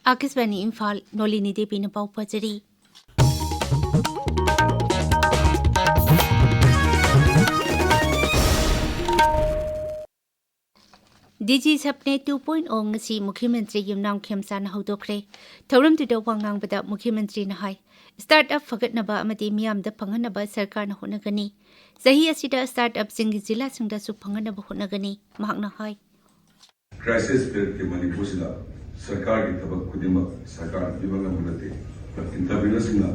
आकाशवाणी इम्फाल नोलिनी देवी ने पाउ पचरी डीजी सपने 2.0 ngasi मुख्यमंत्री युमनाम खेमसाना हौदोखरे थौरम तुदो वांगांगबदा मुख्यमंत्री न हाय स्टार्टअप फगतनबा अमदी मियामदा फंगनबा सरकारना होनगनी सही असिदा स्टार्टअप सिंगी जिला सिंगदासु फंगनबा होनगनी महकना हाय क्राइसिस पीरियड के मणिपुर सिदा सरकार की थबक खुदिमक सरकार दिवंगम बनते इंटरव्यूनर्सना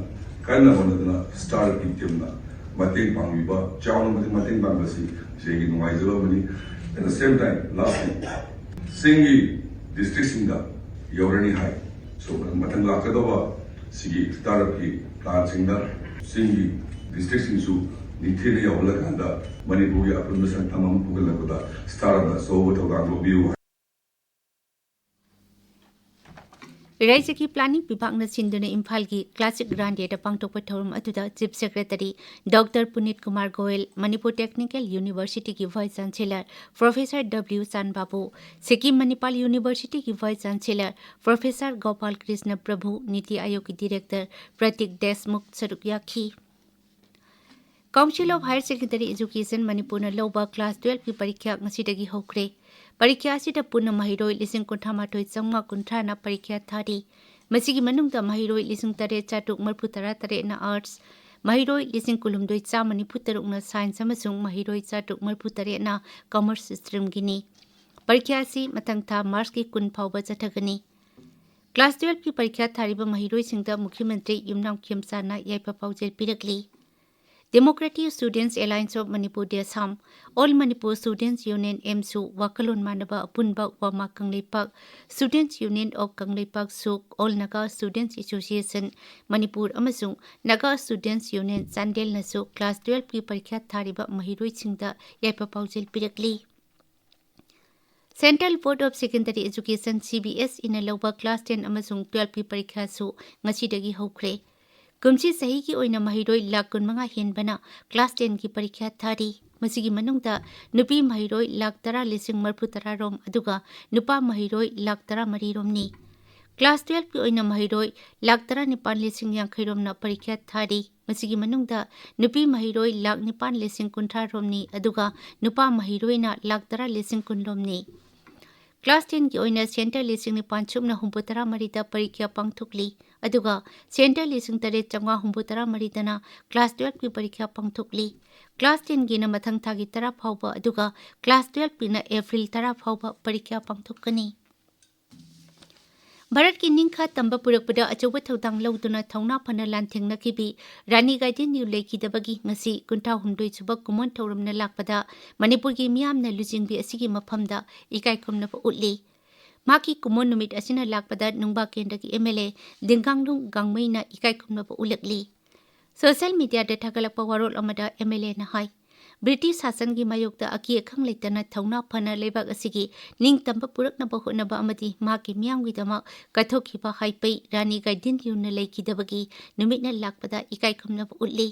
कन्ना बनदना स्टार्टअप की टीमना मतेंग पांगबिबा चावना मतेंग पांगबसी जेगी नुवाइजबा money at the same time lastly singi district singa yorani hai so matang lakadaba sigi startup ki plan singa singi district sinsu nithene yawla kanda manipur ya apun san tamam pugalakada startup da so thogang lo biu राज्य की planning विभाग ने सिंधुने इम्फाल की classic grand डेटा पांगथोकपा थौरम अदुदा chief secretary doctor Puneet Kumar Goyal Manipur technical university की vice chancellor professor W Chanbabu Sikkim Manipal university की vice chancellor professor Gopal Krishna Prabhu NITI Aayog की डायरेक्टर प्रतीक देशमुख सरुक याखी council of higher secondary education Manipur ने लौबा क्लास 12 की परीक्षा ngasi हौख्रे परीक्षा असिदा पुनः महिरोई लिसिंग कुंठामाथोई चंगा कुंथ्राना परीक्षा थारी मसिगी मनुंगदा महिरोई लिसिंग तरे चाटुक मरफु तरा तरे ना आर्ट्स महिरोई लिसिंग कुलुमदोई चाम निफु तरुक ना साइंस अमसुंग महिरोई चाटुक मरफु तरे ना कॉमर्स स्ट्रीम गिनी परीक्षा असि मतंग था मार्च की कुन फाउबा चथगनी क्लास 12 की परीक्षा थारीबा महिरोई सिंगदा मुख्यमंत्री Yumnam खेमसाना याइपा पाउजेल पिरकली Democratic Students Alliance of Manipur Desam, All Manipur Students Union MSU, Wakalon Manaba, Punbak, Wama Kangleipak, Students Union of Kangleipak Suk, All Naga Students Association, Manipur Amasung, Naga Students Union, Sandel Nasu, Class 12 की परीक्षा थारीबा महिरोई सिंगदा याइपा पाउजेल पिरकली Central Board of Secondary Education CBS in लौबा Class 10 अमसुंग 12 की परीक्षा सु ngasi हौख्रे Kumsi सही की ओइना महिरोई lakh कुनमंगा हेनबना class 10 की परीक्षा थारी मसिगी मनुंगदा नुपी महिरोई लाख 10 लिसिंग मरफु 10 रोम अदुगा नुपा महिरोई लाख 10 मरी रोमनी क्लास 12 की ओइना महिरोई लाख 10 निपान लिसिंग यांखै रोमना परीक्षा थारी मसिगी मनुंगदा नुपी महिरोई लाख निपान लिसिंग कुंठा रोमनी अदुगा नुपा महिरोइना लाख 10 लिसिंग कुन रोमनी क्लास 10 की ओइना सेंटर लिसिंग निपान छुमना हुंबुतरा मरीदा परीक्षा पांगथुकली अदुगा सेंटर लिसिंग तरे चंगा हुंबुतरा मरीदना क्लास 12 की परीक्षा पांगथुकली क्लास 10 की न मथंग थागी तरा फाउबा अदुगा क्लास 12 की न अप्रैल तरा फाउबा परीक्षा पांगथुकनी भारत की निंखा तंबा पुरकपदा अचौबा थौदांग लौदुना थौना फना लांथेंगनखिबी रानी गाइडेन न्यू लेखिदबगी ngasi कुंठा हुंदोई सुबक कुमन थौरमना लाकपदा मणिपुर की मियामना लुजिंगबी असिगी मफमदा इकाइखमनबा उटली माकी कुमन नुमित असिना लाकपदा नुंगबा केंद्र की एमएलए दिंगांगलुंग गांगमैना इकाइखमनबा उलकली सोशल मीडिया दे थागलपा वारोल अमदा एमएलए ना हाय ब्रिटिश शासन की मायोक्ता अकी अखंग लेतना थौना फना लेबाग असिगी निंग तंबा पुरकनबा होनबा अमदी माकी मियांगविदमा कथोखिबा हाइपै रानी गाइडिन यून लेखिदबगी नुमितना लाकपदा इकाइखमनबा उटली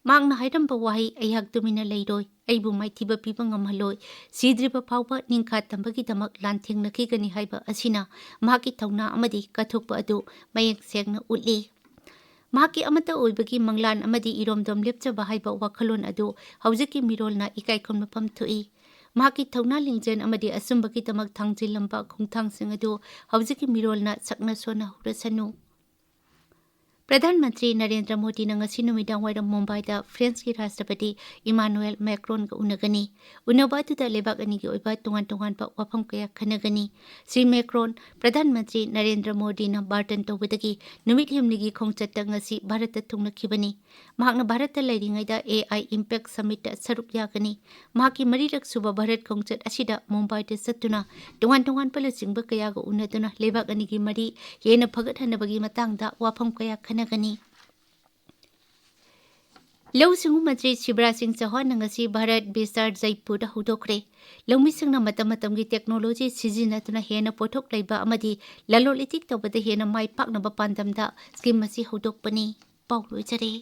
मांगना हाइरंबा वाही अयहाक तुमिना लेरोय अइबु माइथिबा पिबा ngamhaloi सिद्रिबा फावबा निंखा तंबगी दमक लांथेंगनखिगनी हाइबा असिना माकी थौना अमदी कथोकपा अदु मयेक सेंगना उटली माकी अमता ओइबगी मंगलान अमदी इरोमदम लेपचबा हाइबा वाखलोन अदु हौजकी मिरोलना इकाइखम मफम थुई माकी थौना लिंजन अमदी असुंबगी दमक थांजिलंबा खुंथांसिंग अदु हौजकी मिरोलना सकना सोना हुरसनु प्रधानमंत्री नरेंद्र मोदी ने ngasi नुमिदां वाइरम मुंबईदा फ्रांस की राष्ट्रपति इमानुएल मैक्रोन का उनगनी उनबादुदा लेबाक अनि की ओइबा तोंगान तोंगान पा वाफम कया खनगनी श्री मैक्रोन प्रधानमंत्री नरेंद्र मोदी ने बार्टन तोबदगी नुमित हिमनिगी खोंगचत्ता ngasi भारत थुंगनखिबनी महाकना भारत लैरिङैदा एआई इंपैक्ट समिट सरुक यागनी महाकी मरीरक सुबा भारत खोंगचत असिदा मुंबईदा सत्तुना तोंगान तोंगान पलसिंग कयागा उनदुना लेबाक अनि की मरी हेना फगत हनबगी मतंगदा वाफम कया खनगनी लौ सिंगु मंत्री शिवराज सिंह चौहान ngasi भारत बिसार जयपुर हौदोखरे लौमिसिंगना मतम मतमगी टेक्नोलॉजी सिजिनतुना हेना पोथोक लैबा अमदी ललोल इतिक तौबदा हेना माइ पाकनबा पांदमदा स्कीम मसी हौदोकपनी पाउलोइजरे